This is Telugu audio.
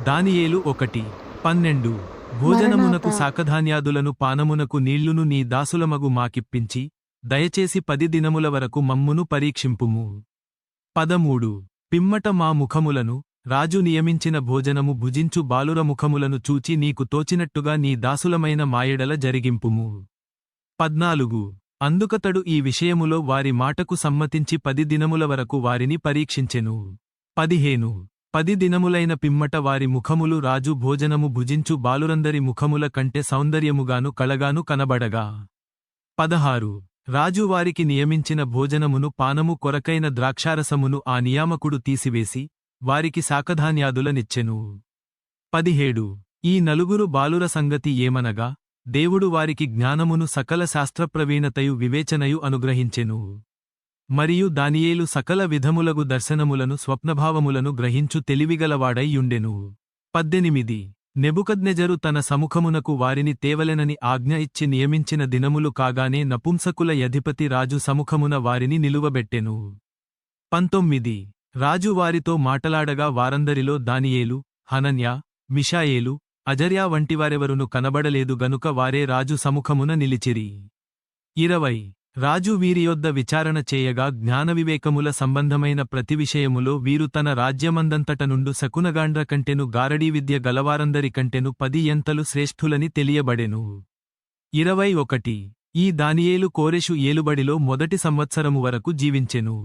దానియేలు 1:12 భోజనమునకు మరణాత శాకధాన్యాదులను పానమునకు నీళ్లును నీ దాసులమగు మాకిప్పించి దయచేసి 10 దినముల వరకు మమ్మును పరీక్షింపుము. 13 పిమ్మట మా ముఖములను రాజు నియమించిన భోజనము భుజించు బాలుర ముఖములను చూచి నీకు తోచినట్టుగా నీ దాసులమైన మాయెడల జరిగింపుము. 14 అందుకతడు ఈ విషయములో వారి మాటకు సమ్మతించి 10 దినముల వరకు వారిని పరీక్షించెను. 15 10 దినములైన పిమ్మట వారి ముఖములు రాజు భోజనము భుజించు బాలురందరి ముఖముల కంటే సౌందర్యముగాను కళగాను కనబడగా. 16 రాజు వారికి నియమించిన భోజనమును పానము కొరకైన ద్రాక్షారసమును ఆ నియామకుడు తీసివేసి వారికి శాకధాన్యాదులనిచ్చెను. 17 ఈ నలుగురు బాలుర సంగతి ఏమనగా దేవుడు వారికి జ్ఞానమును సకల శాస్త్రప్రవీణతయు వివేచనయు అనుగ్రహించెను. మరియు దానియేలు సకల విధములగు దర్శనములను స్వప్నభావములను గ్రహించు తెలివిగలవాడై యుండెను. 18 నెబుకద్నెజరు తన సముఖమునకు వారిని తేవలెనని ఆజ్ఞ ఇచ్చి నియమించిన దినములు కాగానే నపుంసకుల యధిపతి రాజు సముఖమున వారిని నిలువబెట్టెను. 19 రాజు వారితో మాటలాడగా వారందరిలో దానియేలు, హనన్యా, మిషాయేలు, అజర్యా వంటివారెవరును కనబడలేదు గనుక వారే రాజు సముఖమున నిలిచిరి. 20 రాజు వీరి యొద్ద విచారణ చేయగా జ్ఞానవివేకముల సంబంధమైన ప్రతి విషయములో వీరు తన రాజ్యమందంతట నుండు శకునగాండ్ర కంటెను గారడీ విద్య గలవారందరి కంటెను 10 ఎంతలు శ్రేష్ఠులని తెలియబడెను. 21 ఈ దానియేలు కోరెషు ఏలుబడిలో మొదటి సంవత్సరము వరకు జీవించెను.